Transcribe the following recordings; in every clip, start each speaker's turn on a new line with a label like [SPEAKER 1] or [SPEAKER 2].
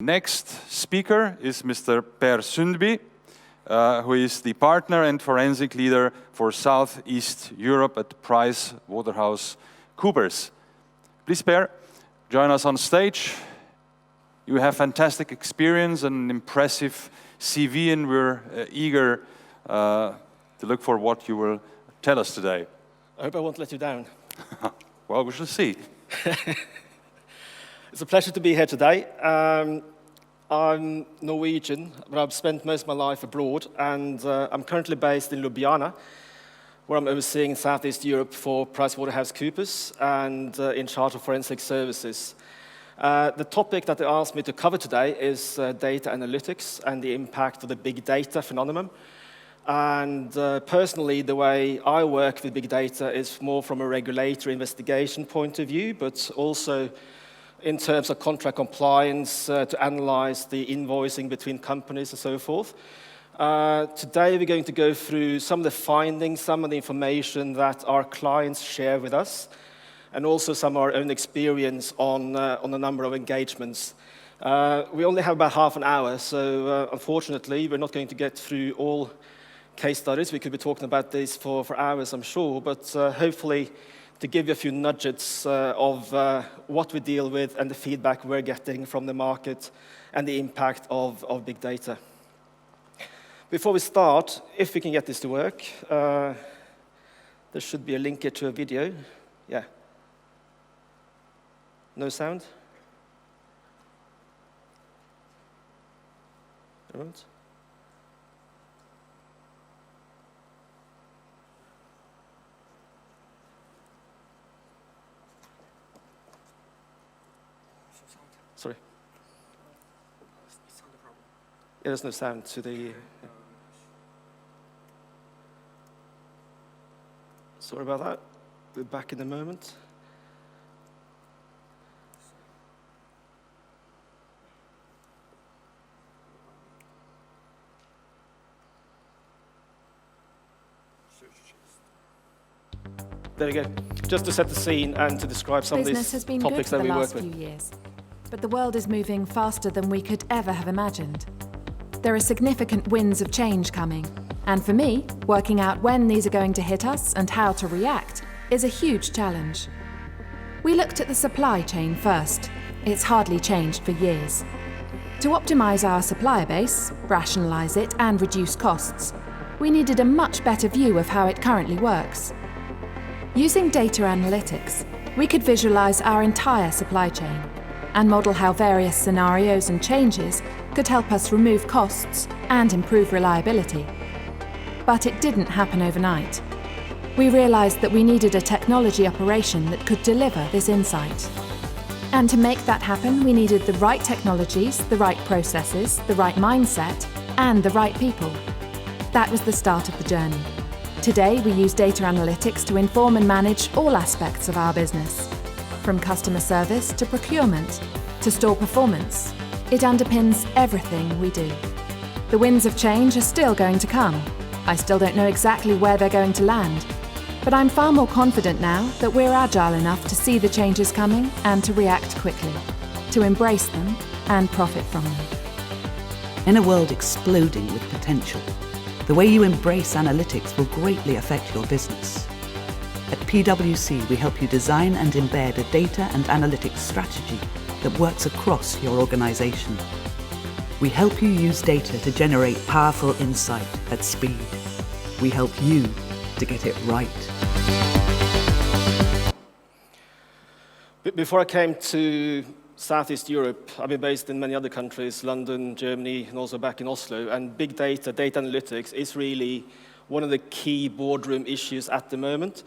[SPEAKER 1] Next speaker is Mr. Per Sundbye, who is the partner and forensic leader for Southeast Europe at PricewaterhouseCoopers. Please, Per, join us on stage. You have fantastic experience and an impressive CV, and we're eager to look for what you will tell us today.
[SPEAKER 2] I hope I won't let you down.
[SPEAKER 1] Well, we shall see.
[SPEAKER 2] It's a pleasure to be here today. I'm Norwegian, but I've spent most of my life abroad, and I'm currently based in Ljubljana, where I'm overseeing Southeast Europe for PricewaterhouseCoopers and in charge of forensic services. The topic that they asked me to cover today is data analytics and the impact of the big data phenomenon. And personally, the way I work with big data is more from a regulatory investigation point of view, but also in terms of contract compliance, to analyze the invoicing between companies and so forth. Today, we're going to go through some of the findings, some of the information that our clients share with us, and also some of our own experience on a number of engagements. We only have about half an hour, so unfortunately, we're not going to get through all case studies. We could be talking about this for hours, I'm sure, but hopefully to give you a few nudges of what we deal with and the feedback we're getting from the market and the impact of big data. Before we start, if we can get this to work, there should be a link here to a video. Yeah. No sound? All right. Sorry. Yeah, there's no sound to the... Yeah. Sorry about that. We're back in a moment. There we go. Just to set the scene and to describe some of these topics that we work with.
[SPEAKER 3] Business has been good for the last few years, but the world is moving faster than we could ever have imagined. There are significant winds of change coming, and for me, working out when these are going to hit us and how to react is a huge challenge. We looked at the supply chain first. It's hardly changed for years. To optimize our supplier base, rationalize it, and reduce costs, we needed a much better view of how it currently works. Using data analytics, we could visualize our entire supply chain and model how various scenarios and changes could help us remove costs and improve reliability. But it didn't happen overnight. We realized that we needed a technology operation that could deliver this insight. And to make that happen, we needed the right technologies, the right processes, the right mindset, and the right people. That was the start of the journey. Today, we use data analytics to inform and manage all aspects of our business, from customer service to procurement to store performance. It underpins everything we do. The winds of change are still going to come. I still don't know exactly where they're going to land, but I'm far more confident now that we're agile enough to see the changes coming and to react quickly, to embrace them and profit from them.
[SPEAKER 4] In a world exploding with potential, the way you embrace analytics will greatly affect your business. At PwC, we help you design and embed a data and analytics strategy that works across your organization. We help you use data to generate powerful insight at speed. We help you to get it right.
[SPEAKER 2] Before I came to Southeast Europe, I've been based in many other countries, London, Germany, and also back in Oslo. And big data, data analytics is really one of the key boardroom issues at the moment.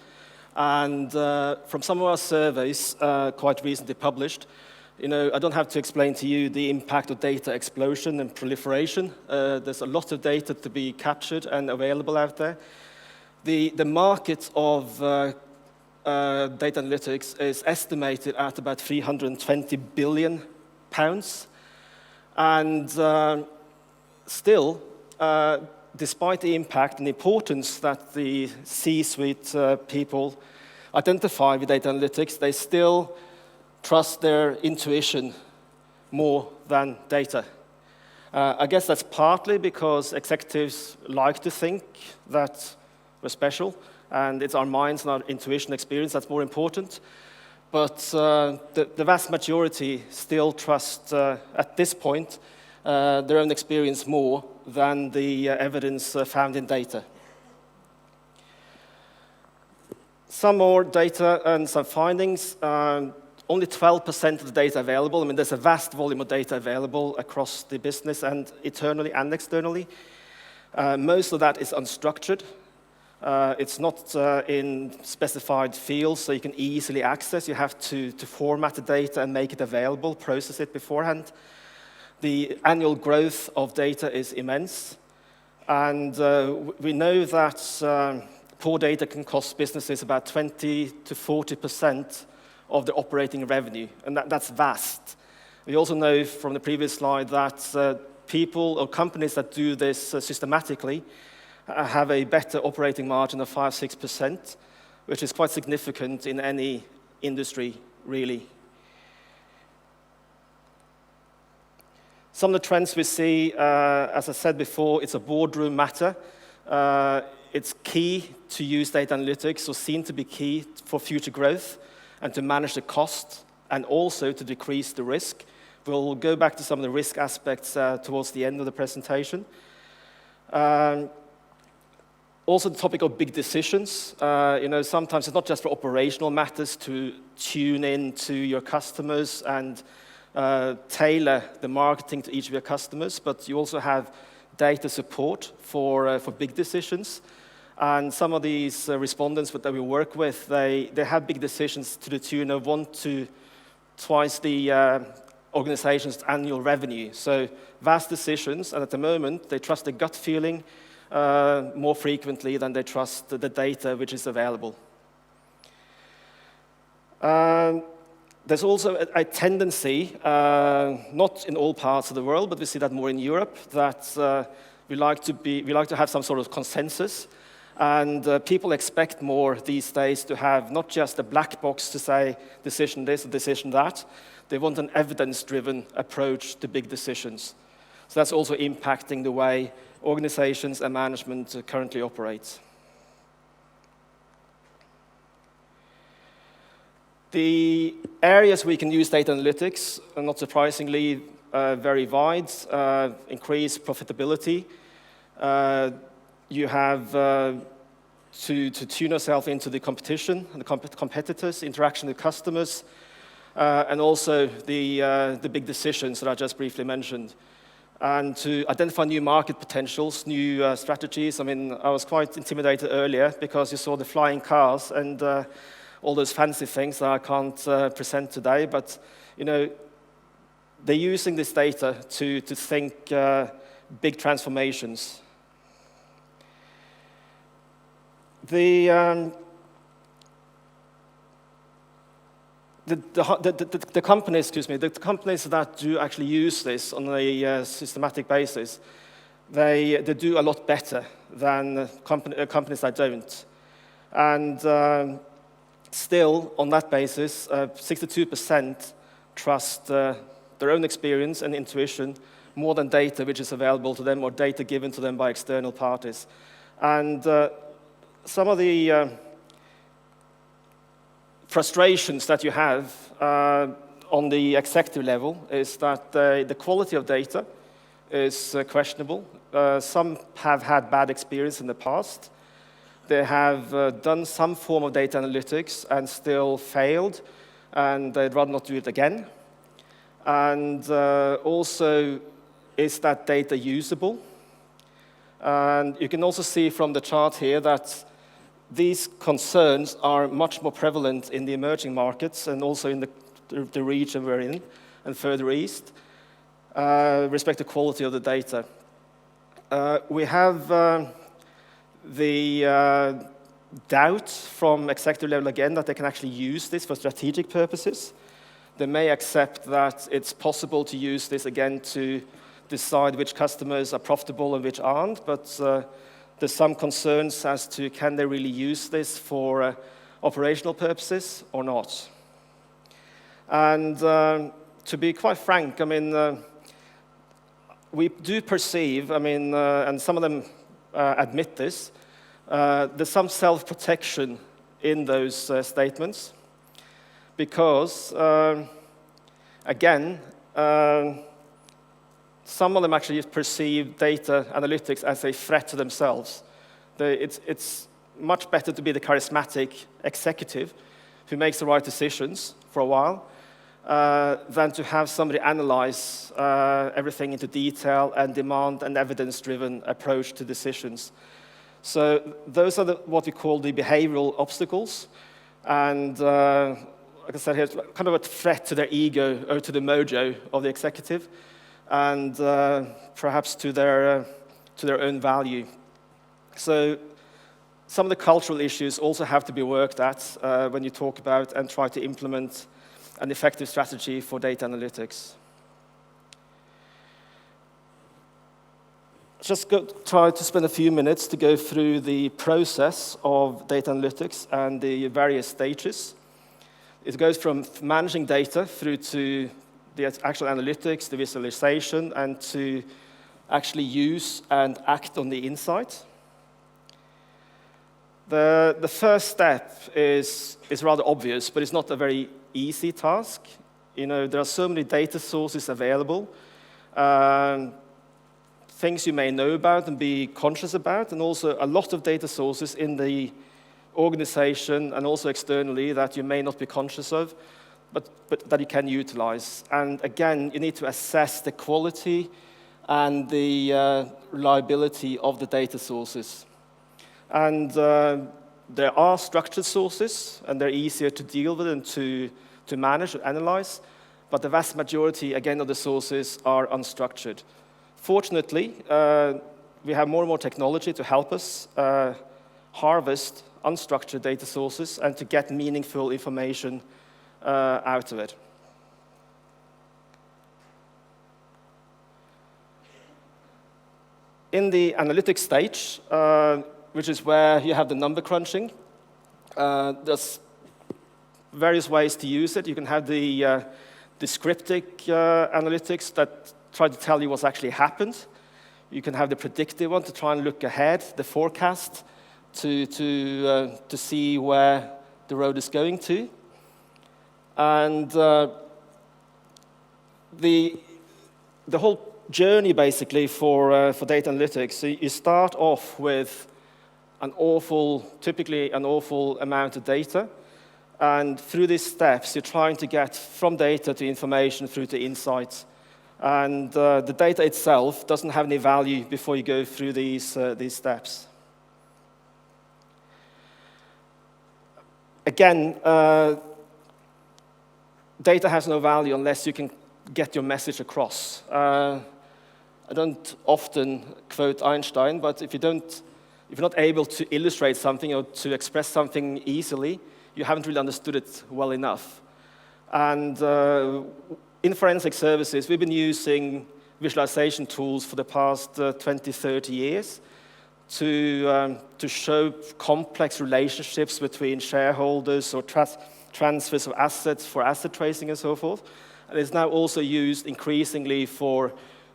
[SPEAKER 2] And from some of our surveys, quite recently published, I don't have to explain to you the impact of data explosion and proliferation. There's a lot of data to be captured and available out there. The market of data analytics is estimated at about £320 billion. And still, despite the impact and the importance that the C-suite people identify with data analytics, they still trust their intuition more than data. I guess that's partly because executives like to think that we're special, and it's our minds and our intuition experience that's more important. But the vast majority still trust, at this point, their own experience more than the evidence found in data. Some more data and some findings. Only 12% of the data available. I mean, there's a vast volume of data available across the business and internally and externally. Most of that is unstructured. It's not in specified fields, so you can easily access. You have to format the data and make it available, process it beforehand. The annual growth of data is immense. And we know that poor data can cost businesses about 20 to 40% of their operating revenue, and that's vast. We also know from the previous slide that people or companies that do this systematically have a better operating margin of 5–6%, which is quite significant in any industry, really. Some of the trends we see, as I said before, it's a boardroom matter. It's key to use data analytics, or seen to be key for future growth, and to manage the cost, and also to decrease the risk. We'll go back to some of the risk aspects towards the end of the presentation. Also the topic of big decisions. Sometimes it's not just for operational matters to tune in to your customers and tailor the marketing to each of your customers, but you also have data support for big decisions. And some of these respondents that we work with, they have big decisions to the tune of 1 to twice the organization's annual revenue. So vast decisions, and at the moment, they trust the gut feeling more frequently than they trust the data which is available. There's also a tendency, not in all parts of the world, but we see that more in Europe, that we like to have some sort of consensus. And people expect more these days to have not just a black box to say decision this or decision that. They want an evidence-driven approach to big decisions. So that's also impacting the way organizations and management currently operate. The areas we can use data analytics are not surprisingly very wide. Increase profitability. You have to tune yourself into the competition and the competitors, interaction with customers, and also the big decisions that I just briefly mentioned. And to identify new market potentials, new strategies. I mean, I was quite intimidated earlier because you saw the flying cars and all those fancy things that I can't present today. But, they're using this data to think big transformations. The companies that do actually use this on a systematic basis, they do a lot better than companies that don't. And still, on that basis, 62% trust their own experience and intuition more than data which is available to them or data given to them by external parties. And some of the frustrations that you have on the executive level is that the quality of data is questionable. Some have had bad experience in the past. They have done some form of data analytics and still failed, and they'd rather not do it again. And also, is that data usable? And you can also see from the chart here that these concerns are much more prevalent in the emerging markets and also in the region we're in and further east, respect to quality of the data. We have the doubt from executive level again that they can actually use this for strategic purposes. They may accept that it's possible to use this again to decide which customers are profitable and which aren't, but there's some concerns as to can they really use this for operational purposes or not. And to be quite frank, I mean, we do perceive, I mean, and some of them admit this, there's some self-protection in those statements because, again, some of them actually perceive data analytics as a threat to themselves. It's much better to be the charismatic executive who makes the right decisions for a while than to have somebody analyze everything into detail and demand an evidence-driven approach to decisions. So those are what we call the behavioral obstacles. And like I said here, it's kind of a threat to their ego or to the mojo of the executive and perhaps to their own value. So some of the cultural issues also have to be worked at when you talk about and try to implement an effective strategy for data analytics. Just try to spend a few minutes to go through the process of data analytics and the various stages. It goes from managing data through to the actual analytics, the visualization, and to actually use and act on the insight. The first step is rather obvious, but it's not a very easy task. You know, there are so many data sources available, things you may know about and be conscious about, and also a lot of data sources in the organization and also externally that you may not be conscious of, but that you can utilize. And again, you need to assess the quality and the reliability of the data sources. And there are structured sources, and they're easier to deal with and to manage or analyze, but the vast majority, again, of the sources are unstructured. Fortunately, we have more and more technology to help us harvest unstructured data sources and to get meaningful information out of it. In the analytics stage, which is where you have the number crunching, there's various ways to use it. You can have the descriptive analytics that try to tell you what's actually happened. You can have the predictive one to try and look ahead, the forecast, to see where the road is going to. And the whole journey, basically, for data analytics, so you start off with typically an awful amount of data. And through these steps, you're trying to get from data to information through to insights. And the data itself doesn't have any value before you go through these steps. Again, data has no value unless you can get your message across. I don't often quote Einstein, but if you're not able to illustrate something or to express something easily, you haven't really understood it well enough. And in forensic services, we've been using visualization tools for the past 20, 30 years to show complex relationships between shareholders or transfers of assets for asset tracing and so forth. And it's now also used increasingly for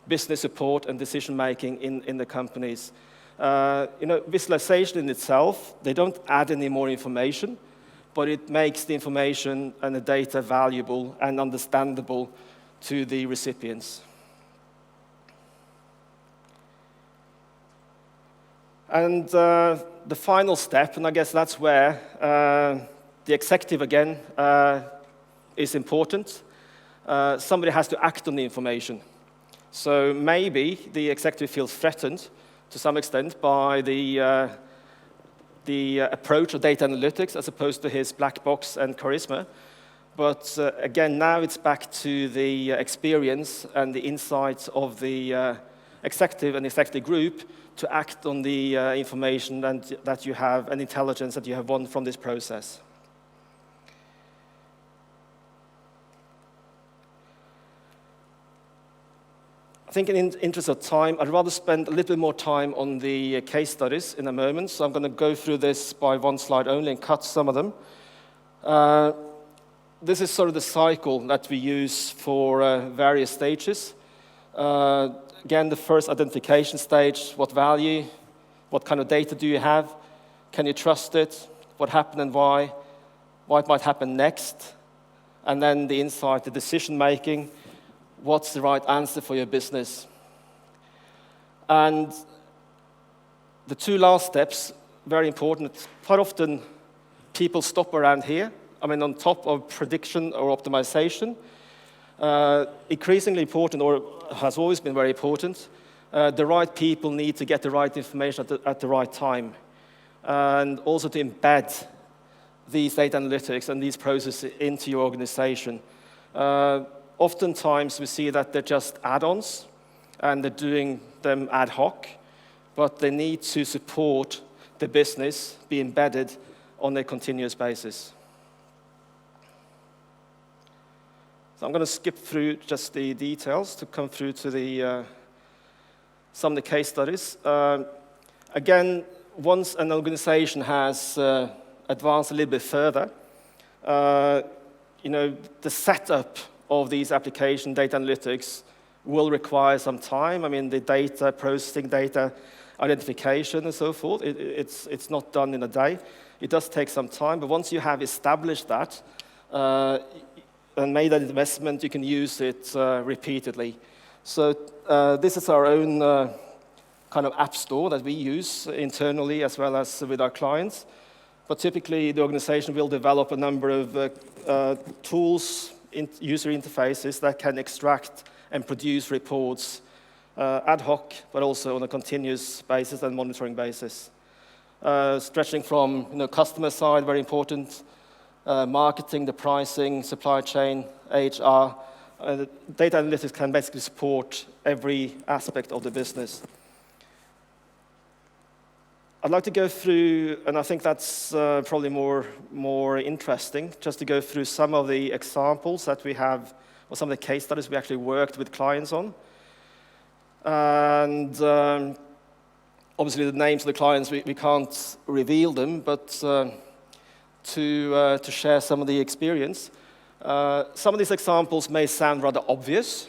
[SPEAKER 2] business support and decision-making in the companies. Visualization in itself, they don't add any more information, but it makes the information and the data valuable and understandable to the recipients. And the final step, and I guess that's where the executive, again, is important. Somebody has to act on the information. So maybe the executive feels threatened to some extent by the approach of data analytics as opposed to his black box and charisma. But again, now it's back to the experience and the insights of the executive and executive group to act on the information that you have and intelligence that you have won from this process. I think in the interest of time, I'd rather spend a little bit more time on the case studies in a moment. So I'm going to go through this by one slide only and cut some of them. this is sort of the cycle that we use for various stages. Again, the first identification stage, what value, what kind of data do you have, can you trust it, what happened and why, what might happen next, and then the insight, the decision making, what's the right answer for your business. And the two last steps, very important. Quite often people stop around here. I mean, on top of prediction or optimization, increasingly important, or has always been very important, the right people need to get the right information at the right time, and also to embed these data analytics and these processes into your organization. Oftentimes we see that they're just add-ons, and they're doing them ad hoc, but they need to support the business, be embedded on a continuous basis. So I'm going to skip through just the details to come through to some of the case studies. Again, once an organization has advanced a little bit further, the setup of these application data analytics will require some time. I mean, the data processing, data identification, and so forth, it's not done in a day. It does take some time, but once you have established that and made that investment, you can use it repeatedly. So this is our own kind of app store that we use internally as well as with our clients. But typically, the organization will develop a number of tools, user interfaces that can extract and produce reports ad hoc, but also on a continuous basis and monitoring basis. Stretching from customer side, very important, marketing, the pricing, supply chain, HR. Data analytics can basically support every aspect of the business. I'd like to go through, and I think that's probably more interesting, just to go through some of the examples that we have, or some of the case studies we actually worked with clients on. And obviously the names of the clients, we can't reveal them, but to share some of the experience. Some of these examples may sound rather obvious.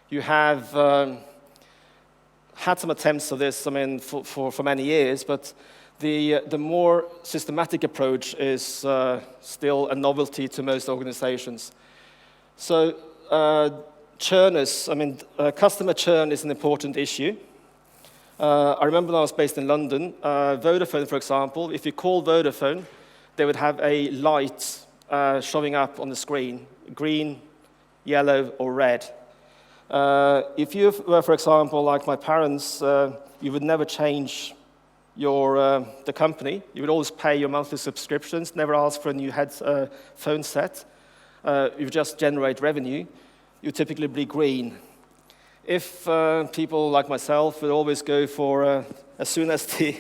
[SPEAKER 2] You have had some attempts of this, I mean, for many years, but the more systematic approach is still a novelty to most organizations. So customer churn is an important issue. I remember when I was based in London, Vodafone, for example, if you call Vodafone, they would have a light showing up on the screen, green, yellow, or red. If you were, for example, like my parents, you would never change the company. You would always pay your monthly subscriptions, never ask for a new phone set. You just generate revenue. You typically be green. If people like myself would always go for, as soon as the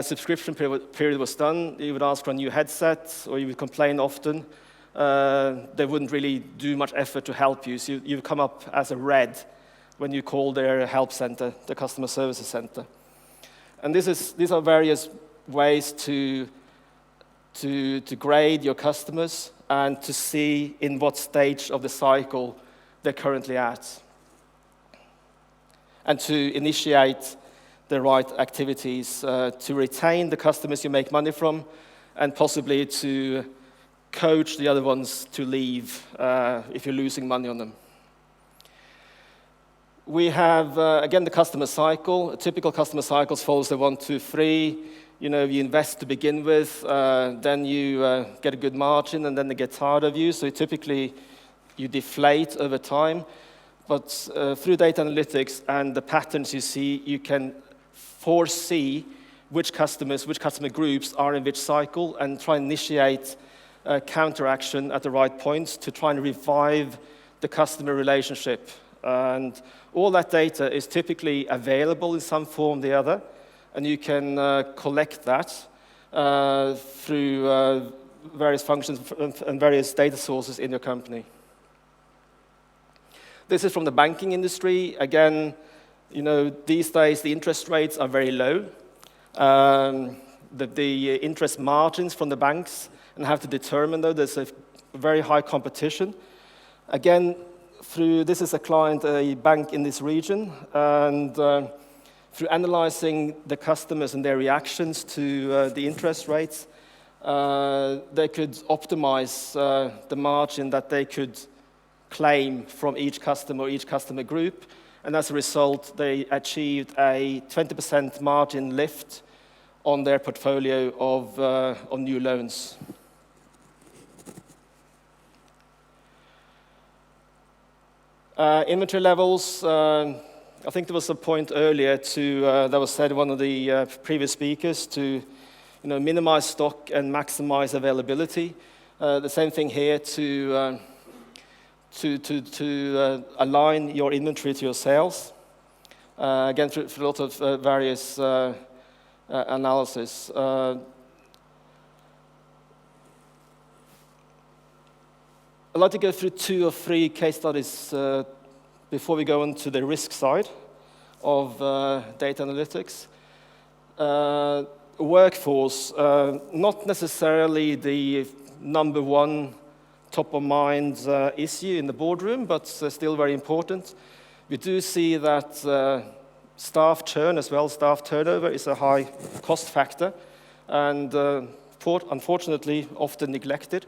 [SPEAKER 2] subscription period was done, you would ask for a new headset, or you would complain often, they wouldn't really do much effort to help you. So you would come up as a red when you call their help center, the customer services center. And these are various ways to grade your customers and to see in what stage of the cycle they're currently at, and to initiate the right activities to retain the customers you make money from, and possibly to coach the other ones to leave if you're losing money on them. We have, again, the customer cycle. A typical customer cycle follows the 1, 2, 3. You invest to begin with, then you get a good margin, and then they get tired of you. So typically, you deflate over time. But through data analytics and the patterns you see, you can foresee which customer groups are in which cycle, and try and initiate counteraction at the right points to try and revive the customer relationship. And all that data is typically available in some form or the other, and you can collect that through various functions and various data sources in your company. This is from the banking industry. Again, these days the interest rates are very low. The interest margins from the banks, and have to determine, though, there's a very high competition. Again, this is a client, a bank in this region, and through analyzing the customers and their reactions to the interest rates, they could optimize the margin that they could claim from each customer or each customer group. And as a result, they achieved a 20% margin lift on their portfolio of on new loans. Inventory levels, I think there was a point earlier that was said one of the previous speakers to minimize stock and maximize availability. The same thing here to align your inventory to your sales. Again, through a lot of various analysis. I'd like to go through 2 or 3 case studies before we go on to the risk side of data analytics. Workforce, not necessarily the number one top of mind issue in the boardroom, but still very important. We do see that staff churn as well, staff turnover is a high cost factor, and unfortunately often neglected.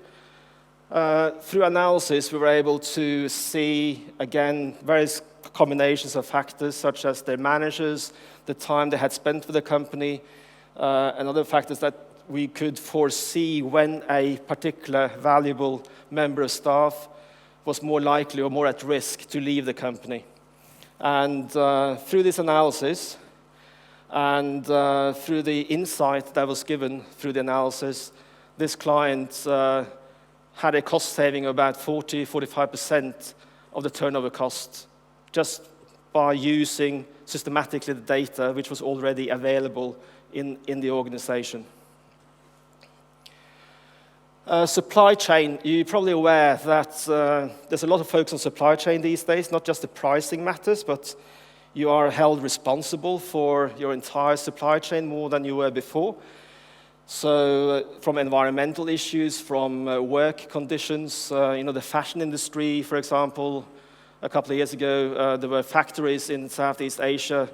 [SPEAKER 2] Through analysis, we were able to see, again, various combinations of factors, such as their managers, the time they had spent with the company, and other factors that we could foresee when a particular valuable member of staff was more likely or more at risk to leave the company. And through this analysis, and through the insight that was given through the analysis, this client had a cost saving of about 40–45% of the turnover cost, just by using systematically the data which was already available in the organization. Supply chain, you're probably aware that there's a lot of focus on supply chain these days, not just the pricing matters, but you are held responsible for your entire supply chain more than you were before. So from environmental issues, from work conditions, the fashion industry, for example, a couple of years ago, there were factories in Southeast Asia,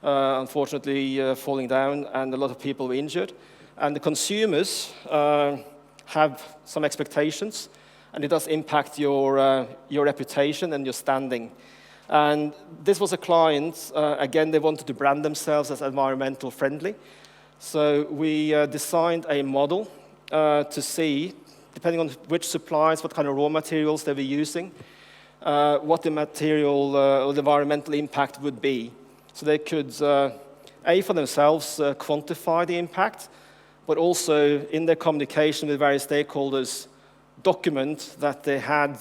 [SPEAKER 2] unfortunately falling down, and a lot of people were injured. And the consumers have some expectations, and it does impact your reputation and your standing. And this was a client, again, they wanted to brand themselves as environmental friendly. So we designed a model to see, depending on which suppliers, what kind of raw materials they were using, what the material or the environmental impact would be. So they could, for themselves, quantify the impact, but also in their communication with various stakeholders, document that they had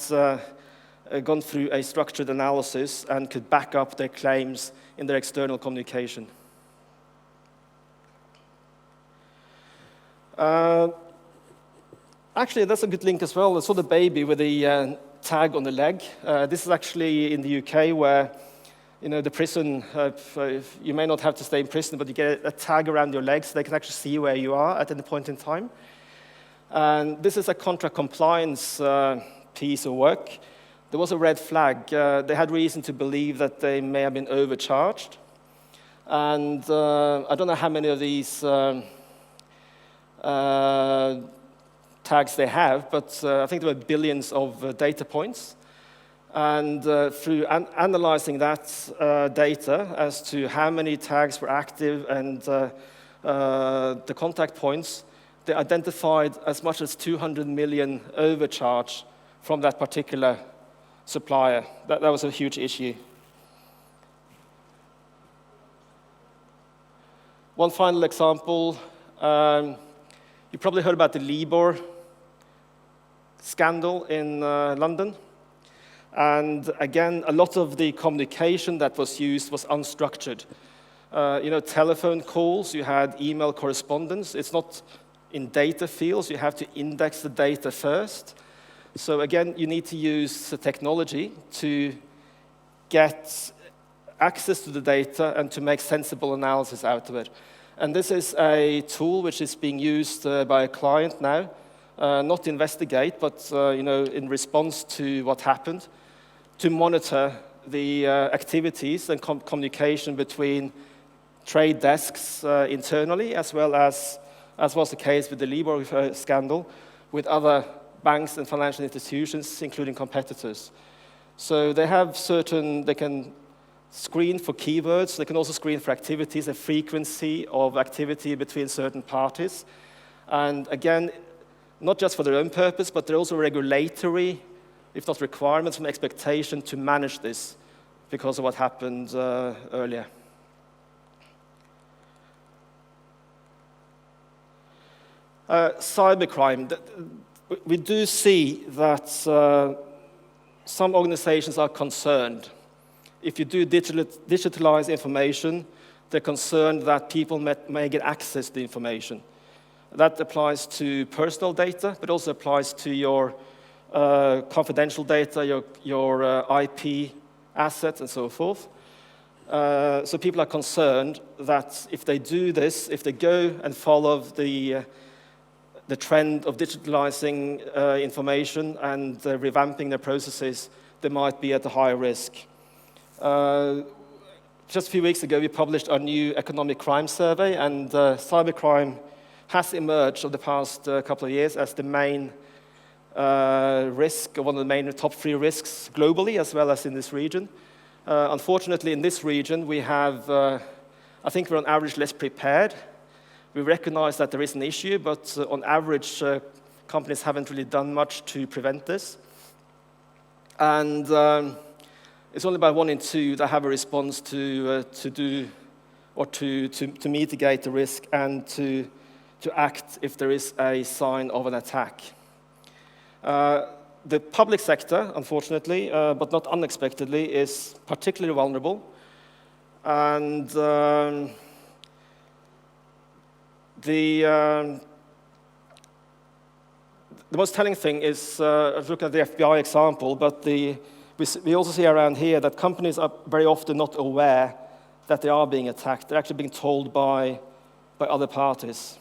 [SPEAKER 2] gone through a structured analysis and could back up their claims in their external communication. Actually, that's a good link as well. I saw the baby with the tag on the leg. This is actually in the UK where, the prison, you may not have to stay in prison, but you get a tag around your leg so they can actually see where you are at any point in time. And this is a contract compliance piece of work. There was a red flag. They had reason to believe that they may have been overcharged. And I don't know how many of these tags they have, but I think there were billions of data points. And through analyzing that data as to how many tags were active and the contact points, they identified as much as 200 million overcharge from that particular supplier. That was a huge issue. One final example, you probably heard about the Libor scandal in London. And again, a lot of the communication that was used was unstructured. Telephone calls, you had email correspondence. It's not in data fields. You have to index the data first. So again, you need to use the technology to get access to the data and to make sensible analysis out of it. And this is a tool which is being used by a client now not to investigate, but in response to what happened, to monitor the activities and communication between trade desks internally, as well as was the case with the LIBOR scandal, with other banks and financial institutions, including competitors. So they can screen for keywords, they can also screen for activities, a frequency of activity between certain parties. And again, not just for their own purpose, but there are also regulatory, if not requirements, and expectation to manage this because of what happened earlier. Cybercrime. We do see that some organizations are concerned. If you do digitalize information, they're concerned that people may get access to the information. That applies to personal data, but also applies to your confidential data, your IP assets, and so forth. So people are concerned that if they do this, if they go and follow the trend of digitalizing information and revamping their processes, they might be at a higher risk. Just a few weeks ago, we published our new economic crime survey, and cybercrime has emerged over the past couple of years as the main risk, or one of the main top 3 risks globally, as well as in this region. Unfortunately, in this region, we have, I think we're on average less prepared. We recognize that there is an issue, but on average, companies haven't really done much to prevent this. And it's only about 1 in 2 that have a response to mitigate the risk and to act if there is a sign of an attack. The public sector, unfortunately, but not unexpectedly, is particularly vulnerable. And the most telling thing is, I was looking at the FBI example, but we also see around here that companies are very often not aware that they are being attacked. They're actually being told by other parties.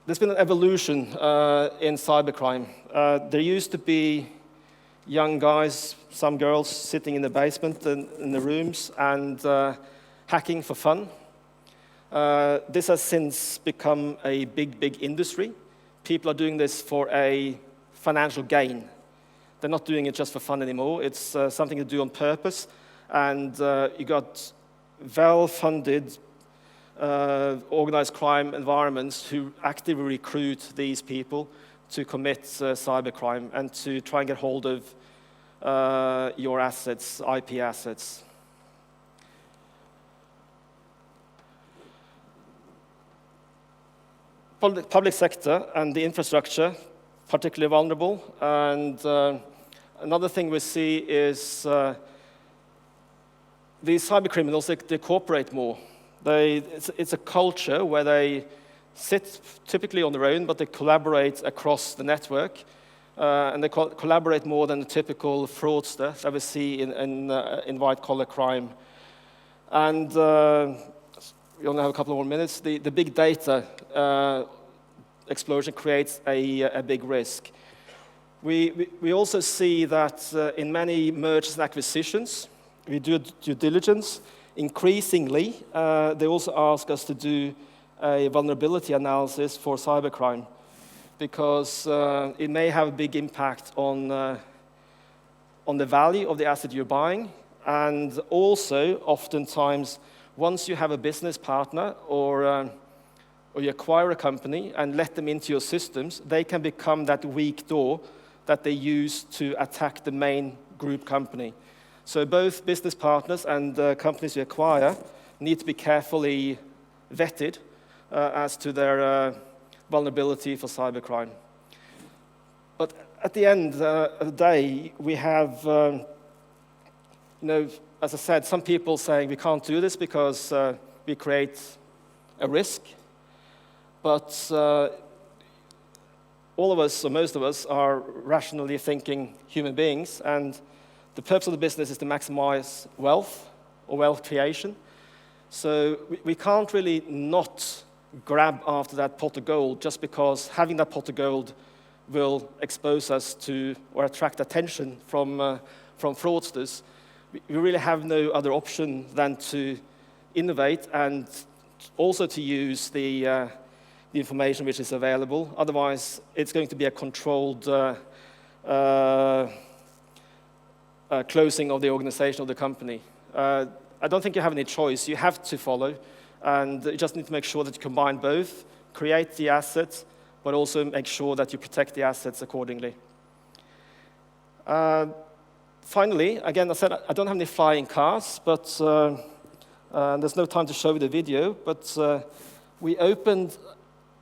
[SPEAKER 2] There's been an evolution in cybercrime. There used to be young guys, some girls, sitting in the basement in the rooms and hacking for fun. This has since become a big industry. People are doing this for a financial gain. They're not doing it just for fun anymore. It's something to do on purpose. And you got well-funded organized crime environments who actively recruit these people to commit cybercrime and to try and get hold of your assets, IP assets. Public sector and the infrastructure, particularly vulnerable. And another thing we see is these cyber criminals, they cooperate more. It's a culture where they sit typically on their own, but they collaborate across the network. And they collaborate more than the typical fraudster that we see in white-collar crime. And we only have a couple more minutes. The big data explosion creates a big risk. We also see that in many mergers and acquisitions, we do due diligence. Increasingly, they also ask us to do a vulnerability analysis for cybercrime because it may have a big impact on the value of the asset you're buying, and also oftentimes once you have a business partner or you acquire a company and let them into your systems, they can become that weak door that they use to attack the main group company. So both business partners and companies you acquire need to be carefully vetted as to their vulnerability for cybercrime. But at the end of the day, we have, as I said, some people saying we can't do this because we create a risk. But all of us, or most of us, are rationally thinking human beings, and the purpose of the business is to maximize wealth or wealth creation. So we can't really not grab after that pot of gold just because having that pot of gold will expose us to or attract attention from fraudsters. We really have no other option than to innovate and also to use the information which is available. Otherwise, it's going to be a controlled closing of the organization of the company. I don't think you have any choice. You have to follow, and you just need to make sure that you combine both, create the assets, but also make sure that you protect the assets accordingly. Finally, again, I said I don't have any flying cars, but there's no time to show the video, but we opened,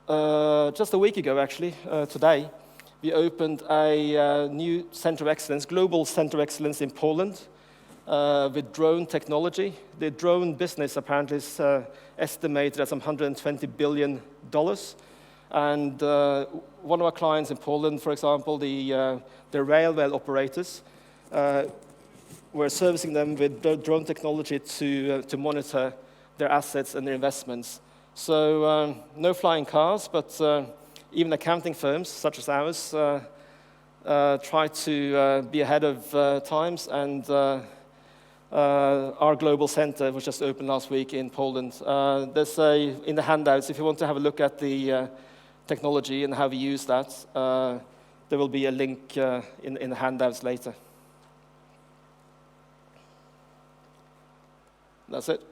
[SPEAKER 2] just a week ago actually, today, we opened a new center of excellence, global center of excellence in Poland with drone technology. The drone business apparently is estimated at some $120 billion. And one of our clients in Poland, for example, the railway operators, we're servicing them with drone technology to monitor their assets and their investments. So no flying cars, but even accounting firms such as ours try to be ahead of times, and our global center was just opened last week in Poland. There's in the handouts, if you want to have a look at the technology and how we use that, there will be a link in the handouts later. That's it.